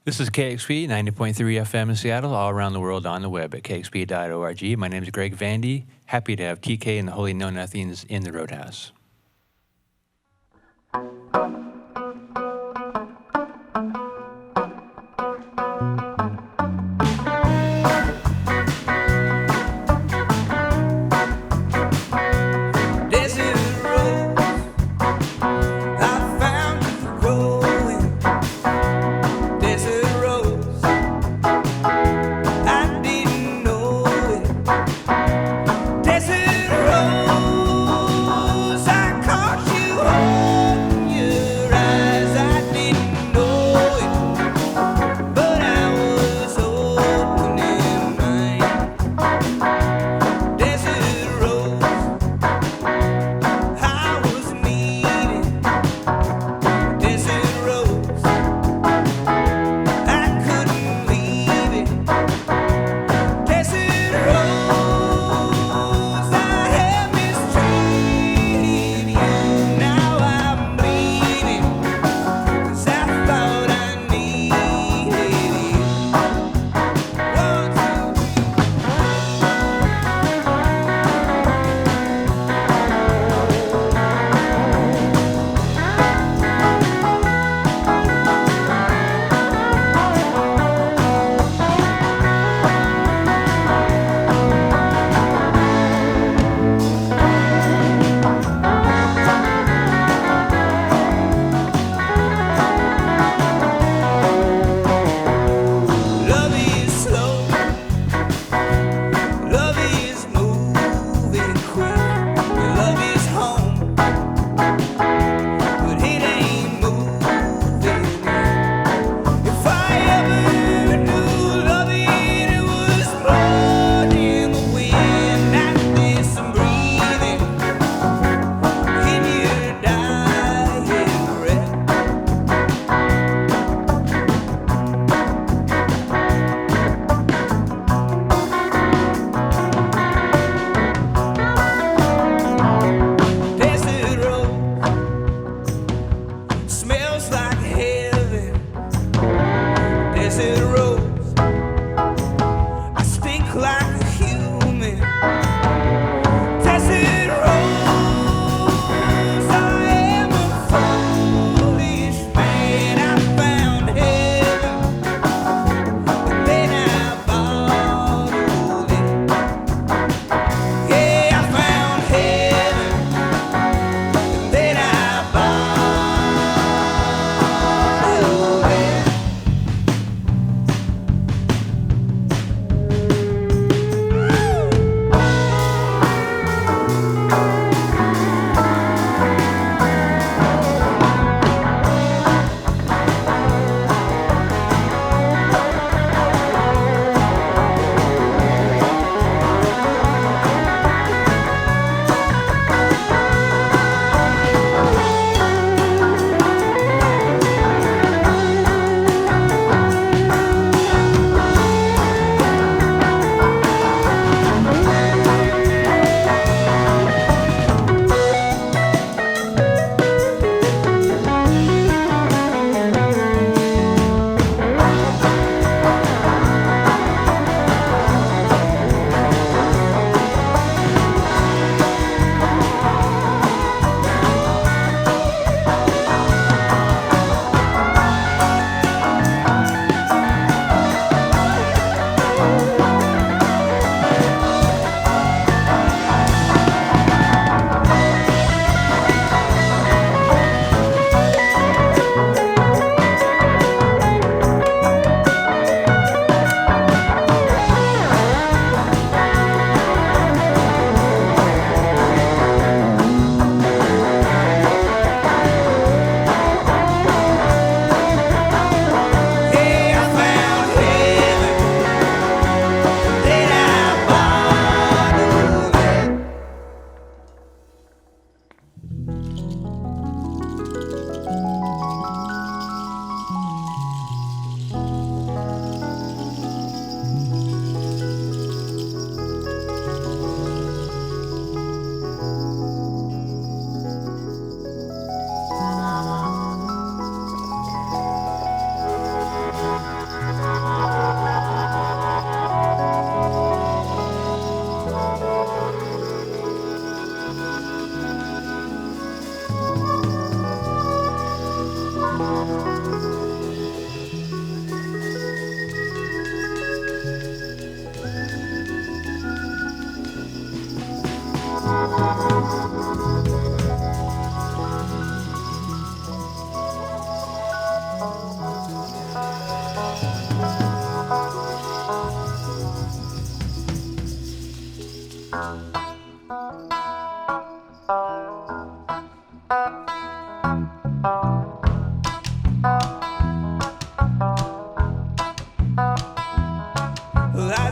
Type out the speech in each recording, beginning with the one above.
This is KEXP 90.3 FM in Seattle, all around the world on the web at kexp.org. My name is Greg Vandy. Happy to have TK and the Holy Know Nothings in the Roadhouse.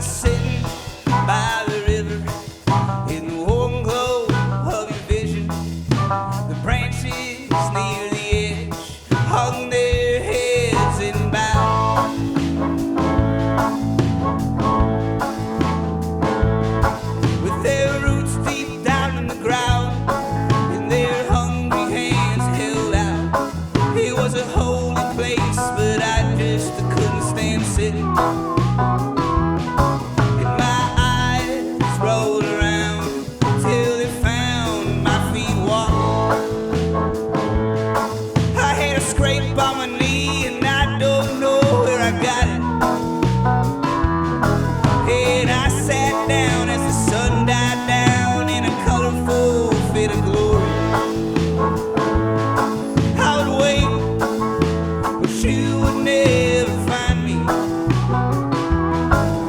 was sitting by the river in the warm glow of your vision. The branches near the edge hung their heads and bowed. With their roots deep down in the ground and their hungry hands held out. It was a holy place, but I just couldn't stand sitting. And my eyes rolled around till they found my feet walking. I had a scrape on my knee and I don't know where I got it. And I sat down as the sun died down in a colorful fit of glory. I would wait, but you would never find me.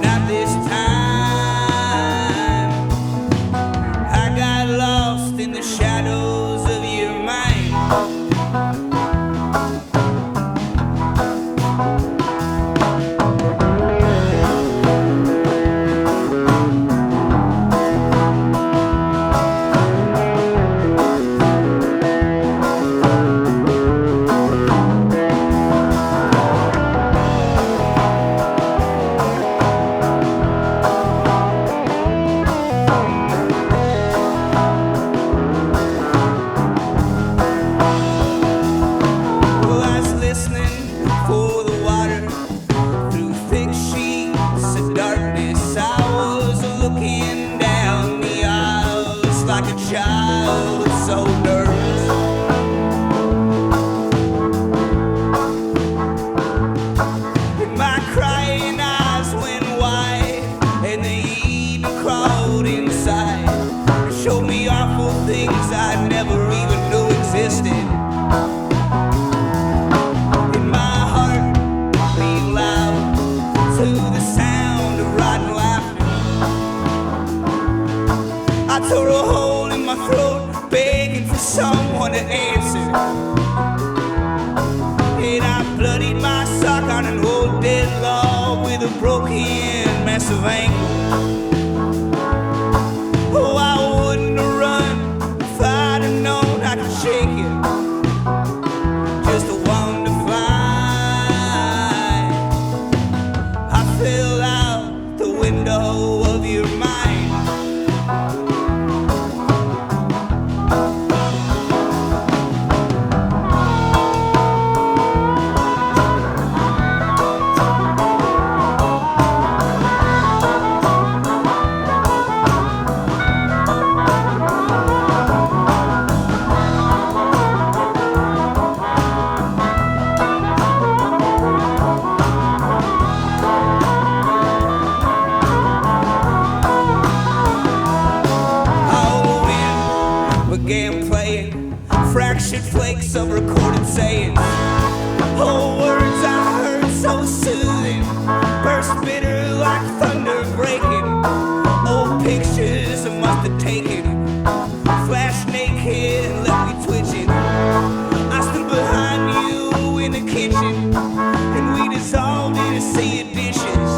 Not this time. I got lost in the shadows of your mind. Well, I was listening for the water through thick sheets of darkness. I was looking down the aisles like a child, so nervous. And my crying eyes went wide, and the evening crawled inside. It showed me awful things I never even knew existed. And my heart beat loud to the sound of rotten laughter. I tore a hole in my throat, begging for someone to answer. And I bloodied my sock on an old dead log with a broken mess of anger. Oh, I wouldn't have run if I'd have known I could shake it. Just a one to fly. I fell out the window of your mind. Began playing fractured flakes of recorded sayings. Whole words I heard so soothing, burst bitter like thunder breaking. Old pictures I must have taken, flashed naked and left me twitching. I stood behind you in the kitchen, and we dissolved in a sea of dishes.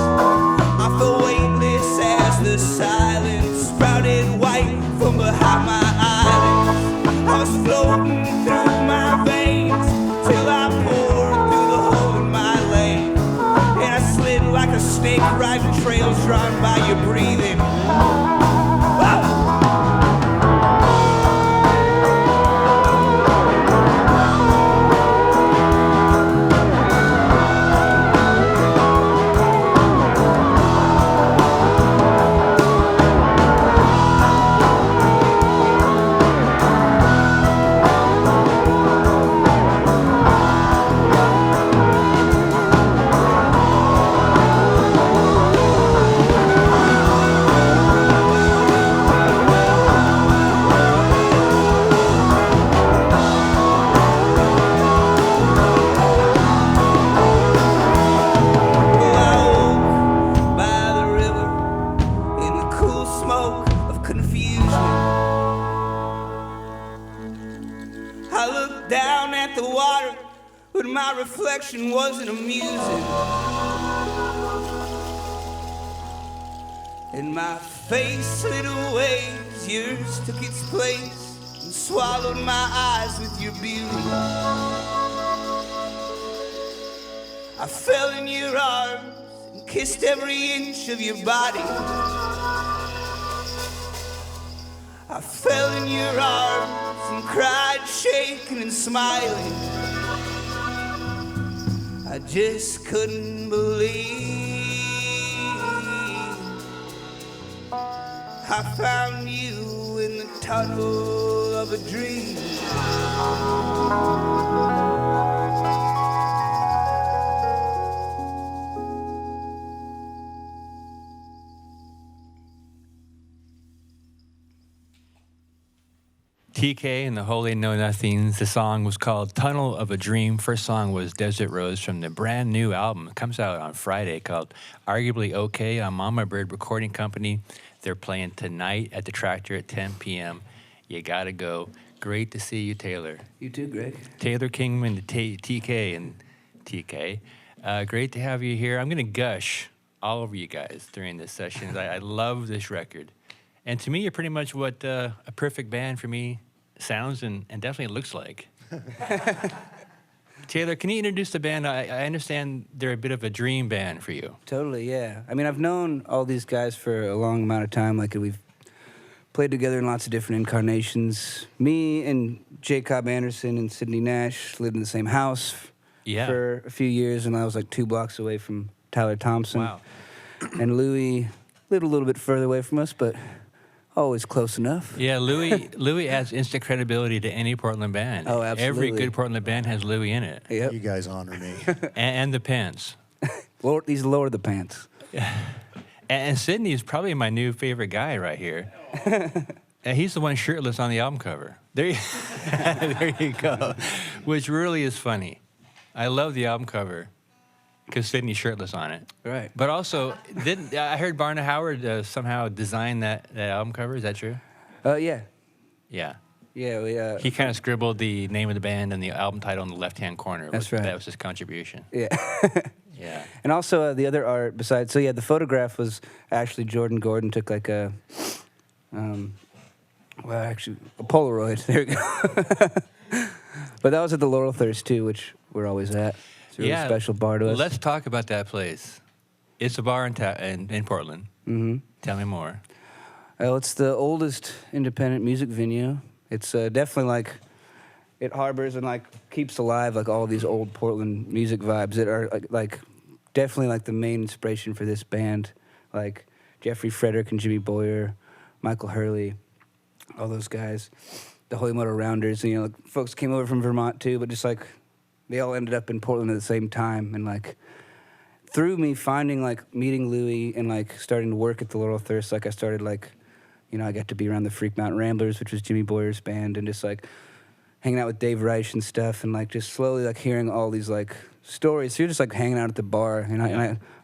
I felt weightless as the silence sprouted white from behind my eyelids. I was floating through my veins till I poured through the hole in my leg. And I slid like a snake riding trails drawn by your breathing. Whoa! but my reflection wasn't amusing. And my face slid away as yours took its place and swallowed my eyes with your beauty. I fell in your arms and kissed every inch of your body. I fell in your arms and cried, shaking and smiling. I just couldn't believe I found you in the tunnel of a dream. TK and the Holy Know Nothings. The song was called Tunnel of a Dream. First song was Desert Rose from the brand new album. It comes out on Friday called Arguably Okay on Mama Bird Recording Company. They're playing tonight at the Tractor at 10 p.m. You gotta go. Great to see you, Taylor. You too, Greg. Taylor Kingman, TK and TK. Great to have you here. I'm gonna gush all over you guys during this session. I love this record. And to me, you're pretty much what a perfect band for me sounds and definitely looks like. Taylor, can you introduce the band? I understand they're a bit of a dream band for you. Totally, yeah. I mean, I've known all these guys for a long amount of time. Like, we've played together in lots of different incarnations. Me and Jacob Anderson and Sidney Nash lived in the same house for a few years, and I was like 2 blocks away from Tyler Thompson. Wow. And Louis lived a little bit further away from us, but always close enough. Yeah, Louis adds instant credibility to any Portland band. Oh, absolutely. Every good Portland band has Louis in it. Yep. You guys honor me. And the pants. He's lower the pants. And Sidney is probably my new favorite guy right here. And he's the one shirtless on the album cover. There you go. Which really is funny. I love the album cover because Sidney's shirtless on it. Right. But also, I heard Barna Howard somehow designed that album cover. Is that true? Yeah. Yeah. Yeah, He kind of scribbled the name of the band and the album title in the left-hand corner. That's right. That was his contribution. yeah. Yeah. And also the other art besides, so yeah, the photograph was actually Jordan Gordon took like a, a Polaroid. There we go. But that was at the Laurel Thirst too, which we're always at. It's a really special bar to us. Let's talk about that place. It's a bar in Portland. Mm-hmm. Tell me more. Well, it's the oldest independent music venue. It's definitely like, it harbors and like keeps alive like all these old Portland music vibes that are like definitely like the main inspiration for this band. Like Jeffrey Frederick and Jimmy Boyer, Michael Hurley, all those guys. The Holy Motor Rounders, and, like, folks came over from Vermont too, but just like they all ended up in Portland at the same time. And like through me finding like meeting Louis and like starting to work at the Laurel Thirst, like I started like, I got to be around the Freak Mountain Ramblers, which was Jimmy Boyer's band, and just like hanging out with Dave Reich and stuff, and like just slowly like hearing all these like stories. So you're just like hanging out at the bar, and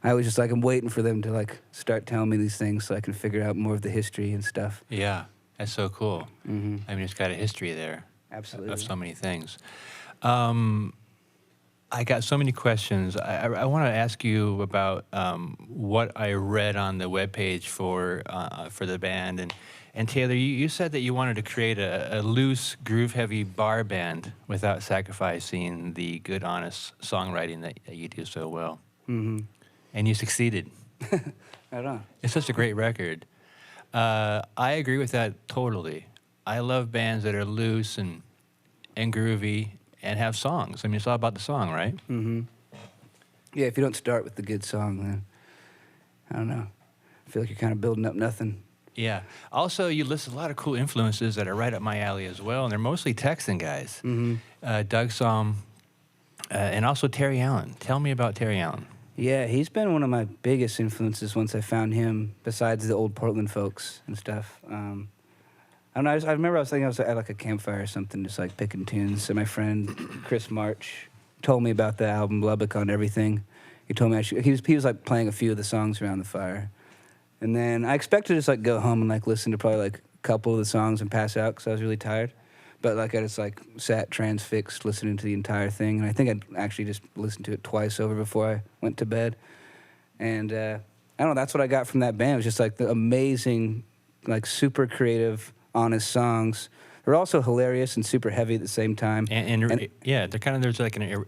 I was just like, I'm waiting for them to like start telling me these things so I can figure out more of the history and stuff. Yeah, that's so cool. Mm-hmm. I mean, it's got a history there. Absolutely. Of so many things. I got so many questions. I want to ask you about what I read on the webpage for the band. And Taylor, you said that you wanted to create a loose, groove-heavy bar band without sacrificing the good, honest songwriting that you do so well. Mm-hmm. And you succeeded. Right on. It's such a great record. I agree with that totally. I love bands that are loose and groovy and have songs. I mean, it's all about the song, right? Mm-hmm. Yeah, if you don't start with the good song, then, I don't know. I feel like you're kind of building up nothing. Yeah. Also, you list a lot of cool influences that are right up my alley as well, and they're mostly Texan guys. Mm-hmm. Doug Somm, and also Terry Allen. Tell me about Terry Allen. Yeah, he's been one of my biggest influences once I found him, besides the old Portland folks and stuff. I don't know, I remember I was at like a campfire or something, just like picking tunes, and my friend Chris March told me about the album Lubbock on Everything. He told me he was like playing a few of the songs around the fire. And then I expected to just like go home and like listen to probably like a couple of the songs and pass out because I was really tired. But like I just like sat transfixed listening to the entire thing, and I think I'd actually just listened to it twice over before I went to bed. And I I don't know. That's what I got from that band. It was just like the amazing, like super creative, honest songs. They're also hilarious and super heavy at the same time. And yeah, they're kind of, there's like an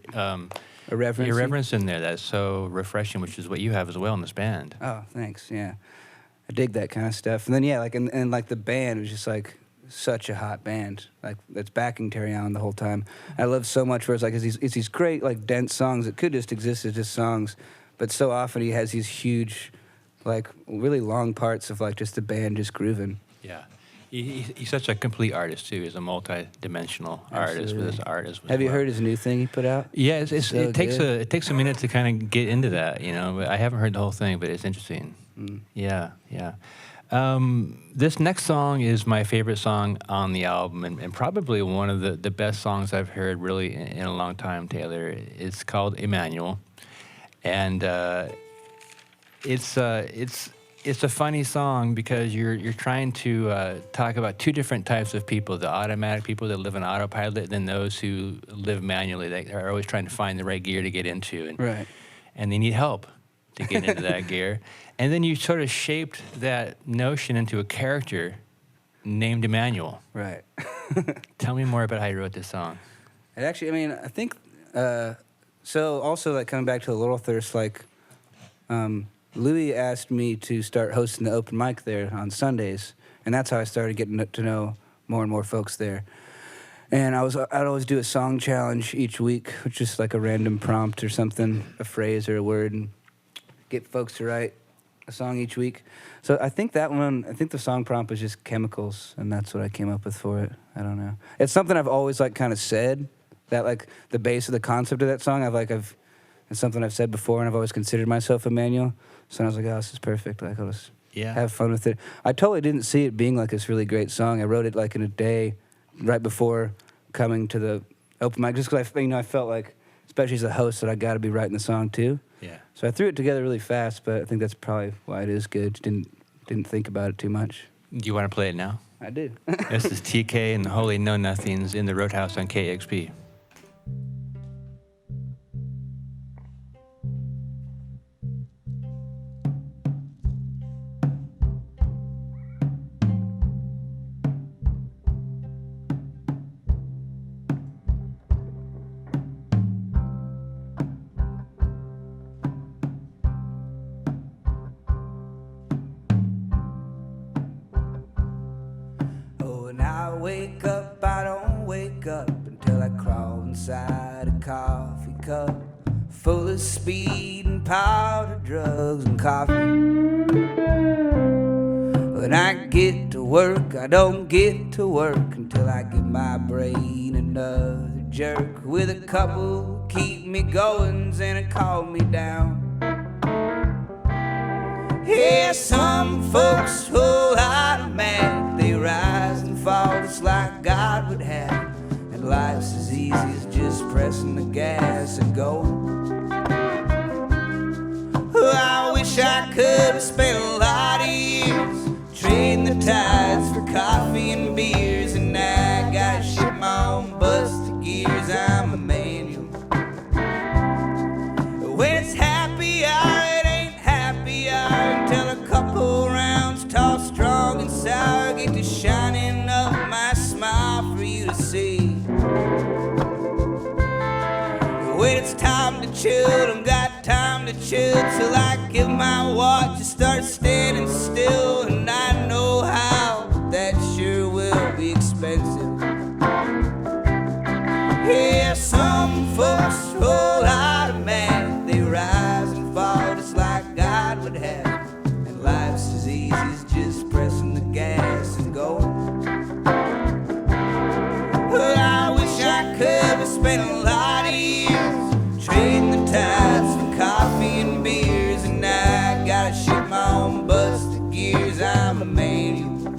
irreverence in there that's so refreshing, which is what you have as well in this band. Oh, thanks. Yeah, I dig that kind of stuff. And then yeah, like and like the band was just like such a hot band, like that's backing Terry Allen the whole time. I love so much where it's like it's these great like dense songs that could just exist as just songs, but so often he has these huge, like really long parts of like just the band just grooving. Yeah. He's such a complete artist too. He's a multi-dimensional artist with his art as well. Have you heard his new thing he put out? Yeah, it takes a minute to kind of get into that. You know, I haven't heard the whole thing, but it's interesting. Yeah. This next song is my favorite song on the album, and probably one of the best songs I've heard really in a long time. Taylor, it's called Emmanuel, and it's a funny song because you're trying to talk about two different types of people: the automatic people that live on autopilot, and those who live manually. They are always trying to find the right gear to get into, and they need help to get into that gear. And then you sort of shaped that notion into a character named Emmanuel. Right. Tell me more about how you wrote this song. It actually, I mean, I think so. Also, like coming back to the Little Thirst, like. Louis asked me to start hosting the open mic there on Sundays, and that's how I started getting to know more and more folks there. And I'd always do a song challenge each week, which is like a random prompt or something, a phrase or a word, and get folks to write a song each week. So I think the song prompt was just chemicals, and that's what I came up with for it. I don't know. It's something I've always like kind of said, that like the base of the concept of that song, it's something I've said before, and I've always considered myself Emmanuel. So I was like, oh, this is perfect. Like, I'll just have fun with it. I totally didn't see it being like this really great song. I wrote it like in a day right before coming to the open mic, just because I felt like, especially as a host, that I got to be writing the song too. Yeah. So I threw it together really fast, but I think that's probably why it is good. Didn't think about it too much. Do you want to play it now? I do. This is TK and the Holy Know Nothings in the Roadhouse on KEXP. Wake up, I don't wake up until I crawl inside a coffee cup full of speed and powder, drugs and coffee. When I get to work, I don't get to work until I give my brain another jerk with a couple keep me goings and a calm me down. Yeah, some folks whole lot of mad, they rise and fall just like God would have, and life's as easy as just pressing the gas and go. I wish I could have spent a lot of years trading the tides for coffee and beers, and now I gotta ship my own busted gears. I'm a manual. When it's happy hour, it ain't happy hour until a couple rounds tossed strong and sour get to shining up my smile for you to see. When it's time to chill, don't got time to chill till I give my watch and start standing still, and I know how that sure will be expensive. Yeah, some folks roll out of mad, they rise and fall just like God would have, and life's as easy as just pressing the gas and going. Well, I wish I could have spent a lot of years trading the tides for coffee and beers, and now I gotta ship my own busted gears. I'm a manual.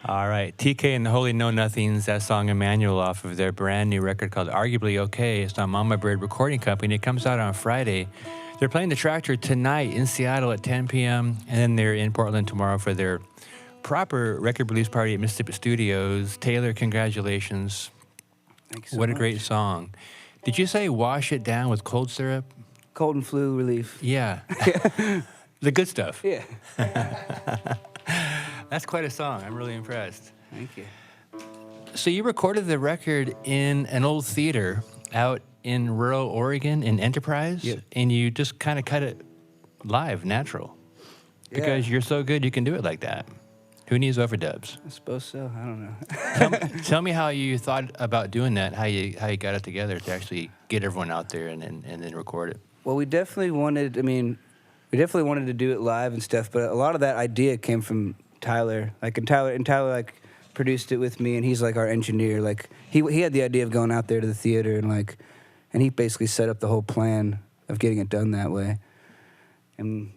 All right, TK and the Holy Know Nothings, that song Emmanuel off of their brand new record called Arguably Okay. It's on Mama Bird Recording Company. It comes out on Friday. They're playing the Tractor tonight in Seattle at 10 p.m., and then they're in Portland tomorrow for their proper record release party at Mississippi Studios. Taylor, congratulations. Thank you so What a much. great song. Did you say wash it down with cold syrup? Cold and flu relief. Yeah. The good stuff. Yeah. That's quite a song. I'm really impressed. Thank you. So you recorded the record in an old theater out in rural Oregon in Enterprise, Yep. and you just kind of cut it live, natural. Because Yeah. you're so good, you can do it like that. Who needs overdubs? I suppose so. I don't know. Tell me how you thought about doing that, how you got it together to actually get everyone out there and then record it. Well, we definitely wanted to do it live and stuff, but a lot of that idea came from Tyler. Tyler like produced it with me, and he's like our engineer. Like he had the idea of going out there to the theater and he basically set up the whole plan of getting it done that way. And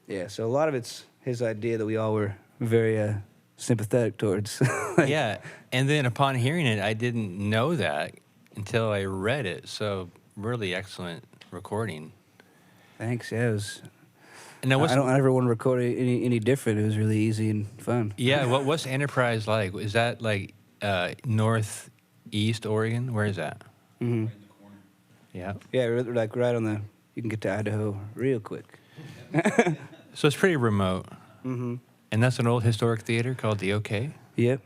yeah, so a lot of it's his idea that we all were very sympathetic towards. Yeah, and then upon hearing it, I didn't know that until I read it. So really excellent recording. Thanks. Yeah, it was. And now I don't ever want to record it any different. It was really easy and fun. Yeah, what's Enterprise like? Is that like northeast Oregon? Where is that? Mm-hmm. Yeah. Yeah, like right on the. You can get to Idaho real quick. So it's pretty remote. Mm-hmm. And that's an old historic theater called the OK? Yep.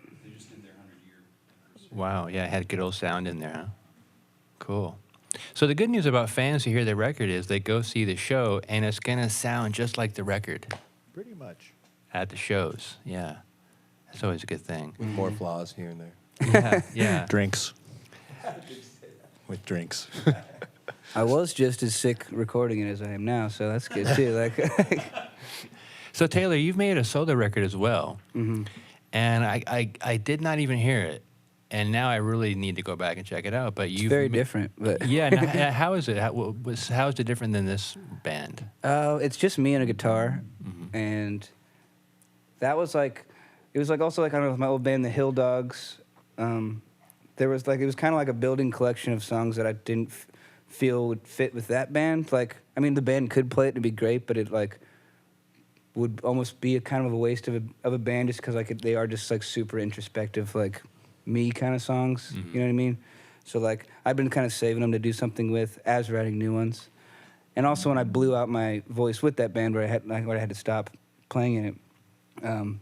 Wow, yeah, it had good old sound in there, huh? Cool. So the good news about fans who hear the record is they go see the show, and it's going to sound just like the record Pretty much. at the shows. Yeah. That's always a good thing. With more flaws here and there. Yeah, yeah. Drinks. With drinks. I was just as sick recording it as I am now, so that's good too. Like, So Taylor, you've made a solo record as well, mm-hmm. and I did not even hear it, and now I really need to go back and check it out. But It's you've very different, but Yeah. Now, how is it? How is it different than this band? it's just me and a guitar, and that was like, it was like also like I don't know, with my old band, the Hill Dogs. There was like it was kind of like a building collection of songs that I didn't feel would fit with that band. Like, I mean, the band could play it to be great, but it like would almost be a kind of a waste of a band just because like they are just like super introspective, like me kind of songs. You know what I mean? So like I've been kind of saving them to do something with as writing new ones. And also when I blew out my voice with that band where I had to stop playing in it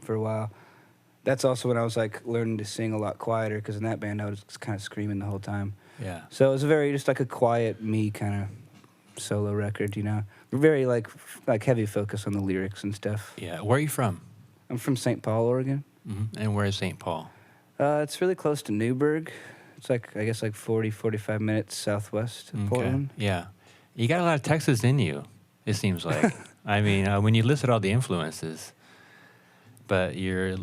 for a while. That's also when I was like learning to sing a lot quieter because in that band I was kind of screaming the whole time. Yeah. So it was just like a quiet me kind of solo record, you know. Very like heavy focus on the lyrics and stuff. Yeah. Where are you from? I'm from St. Paul, Oregon. And where is St. Paul? It's really close to Newburgh. It's like I guess like 45 minutes southwest of Portland. Yeah. You got a lot of Texas in you, it seems like. I mean, when you listed all the influences, but you're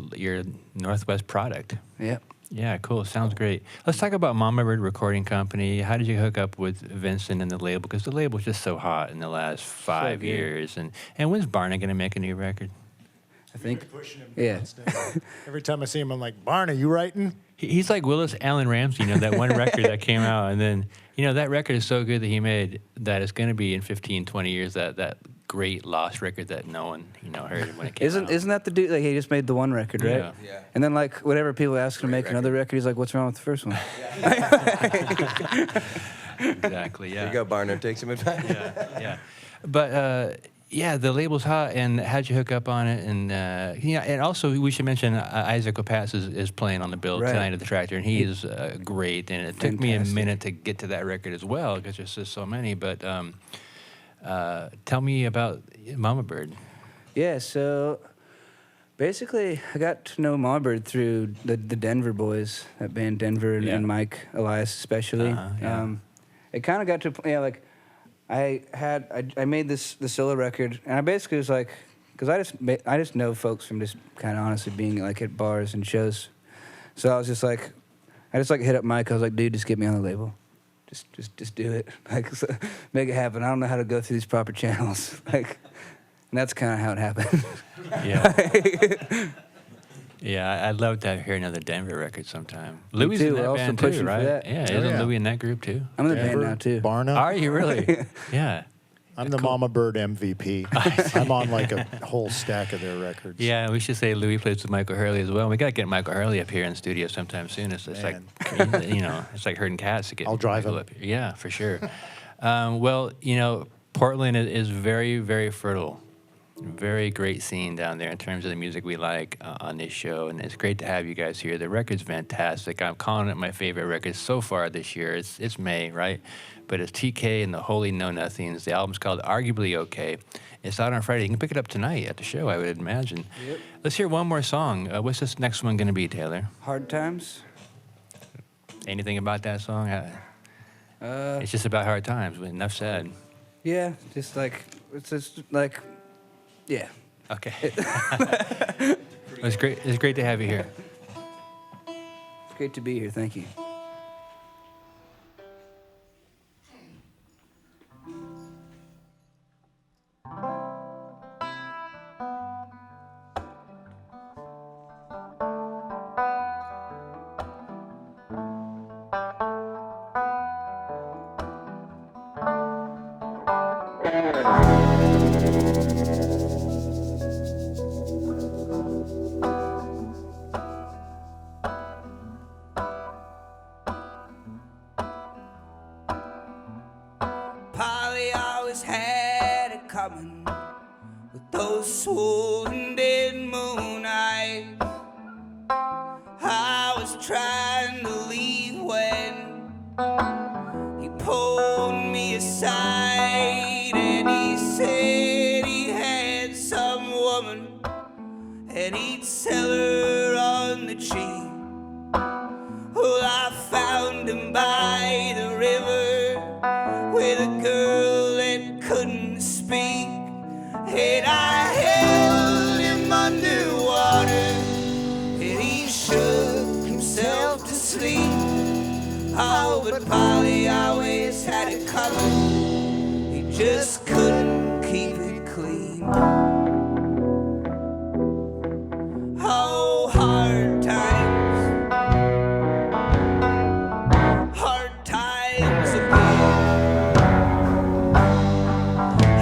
Northwest product. Yep. Yeah, cool. Sounds great. Let's talk about Mama Bird Recording Company. How did you hook up with Vincent and the label? Because the label's just so hot in the last 5 good. years. And when's Barney going to make a new record? I think. Pushing him Yeah. constantly. Every time I see him, I'm like, Barney, you writing? He's like Willis Allen Ramsey, that one record that came out. And then, that record is so good that he made that it's going to be in 15, 20 years that great lost record that no one, heard when it came out. Isn't that the dude? Like he just made the one record, right? Yeah. Yeah. And then like whenever people ask him to make another record, he's like, "What's wrong with the first one?" Exactly, yeah. There you go, Barnard. Take some advice. Yeah. But the label's hot, and how'd you hook up on it? And and also we should mention Isaac Opatz is playing on the bill Right. tonight at the Tractor, and he is great. And it took me a Fantastic. minute to get to that record as well because there's just so many. But tell me about Mama Bird. Yeah. So basically, I got to know Mama Bird through the Denver boys, that band Denver and Mike Elias especially. Yeah. It kind of got to like. I made the solo record, and I basically was like, because I just know folks from just kind of honestly being like at bars and shows, so I was just like, hit up Mike. I was like, dude, just get me on the label, just do it, like make it happen. I don't know how to go through these proper channels, like, And that's kind of how it happened. Yeah. Yeah, I'd love to hear another Denver record sometime. Louis too, in we're that also band too, pushing for right? that. Yeah, Oh, isn't yeah. Louis in that group too? I'm in the band Denver, now too. Barna. Are you really? Yeah. I'm the Mama Bird MVP. I'm on like a whole stack of their records. Yeah, we should say Louis plays with Michael Hurley as well. We got to get Michael Hurley up here in the studio sometime soon. It's just like, it's like herding cats to get I'll drive Michael him. up here. Yeah, for sure. Well, Portland is very, very fertile. Very great scene down there in terms of the music we like on this show, and it's great to have you guys here. The record's fantastic. I'm calling it my favorite record so far this year. It's May, right? But it's TK and the Holy Know Nothings. The album's called Arguably Okay. It's out on Friday. You can pick it up tonight at the show, I would imagine. Yep. Let's hear one more song. What's this next one going to be, Taylor? Hard Times. Anything about that song? It's just about hard times. Enough said. Yeah, just like it's just like, yeah. Okay. It's great. It's great to have you here. It's great to be here. Thank you. Polly always had it coming with those swollen dead moon eyes. I was trying to leave when he pulled me aside and he said he had some woman and he'd sell her on the cheap. Well, I found him by the river with a girl that couldn't speak, and I held him underwater, and he shook himself to sleep. Oh, but Polly always had it coming, he just couldn't keep it clean. Oh, hard times again.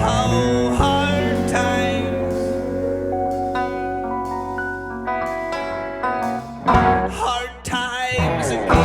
Oh, hard times. Hard times again.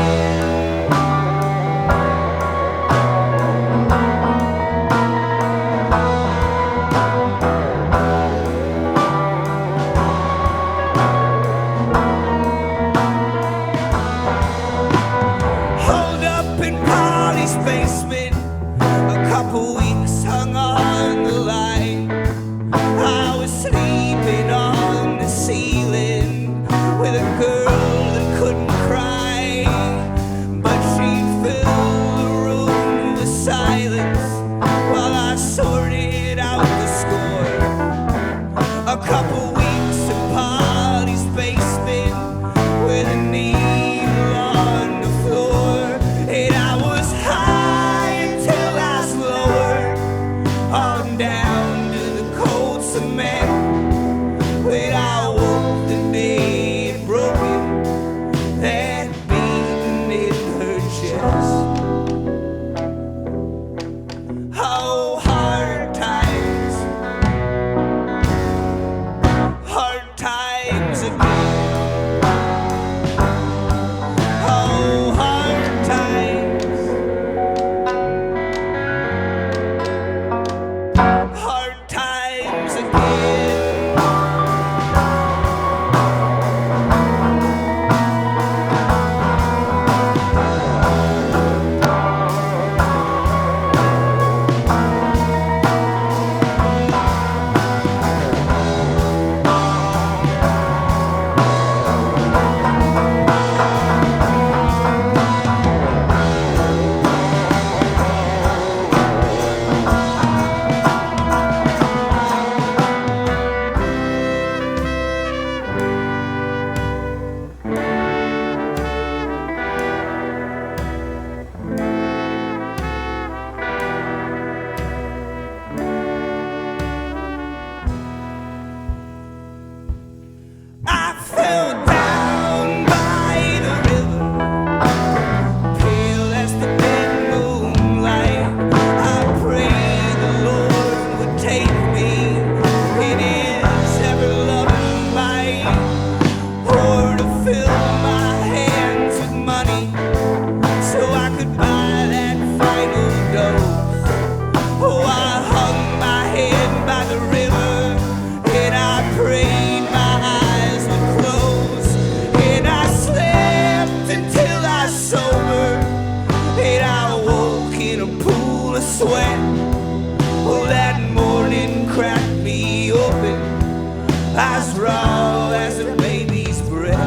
small as a baby's breath.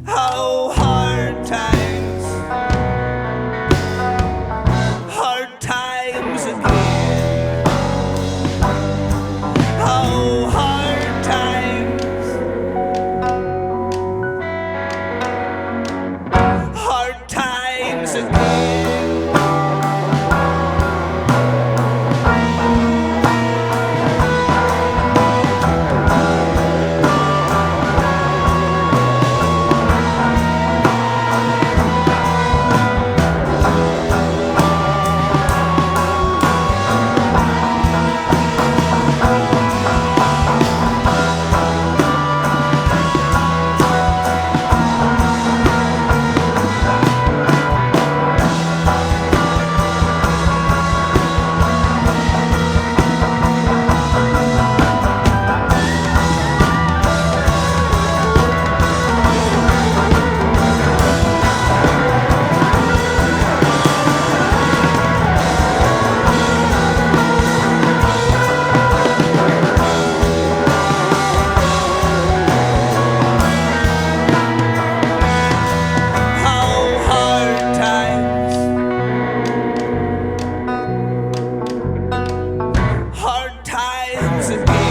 Oh, hard times again. Oh, hard times again.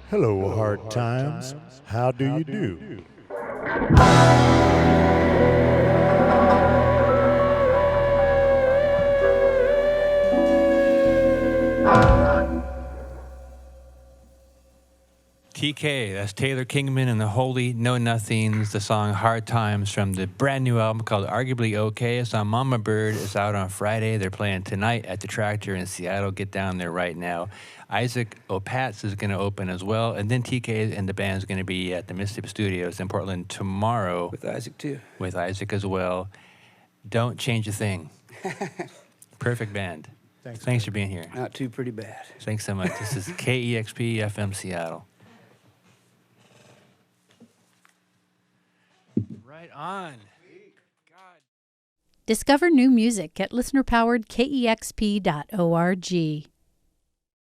Hello, hard times. How do you do? TK, that's Taylor Kingman and the Holy Know Nothings, the song Hard Times from the brand new album called Arguably Okay. It's on Mama Bird. It's out on Friday. They're playing tonight at the Tractor in Seattle. Get down there right now. Isaac Opatz is going to open as well. And then TK and the band is going to be at the Mississippi Studios in Portland tomorrow. With Isaac, too. With Isaac as well. Don't change a thing. Perfect band. Thanks for being here. Not too pretty bad. Thanks so much. This is KEXP FM Seattle. Right on. God. Discover new music at listener-powered KEXP.org.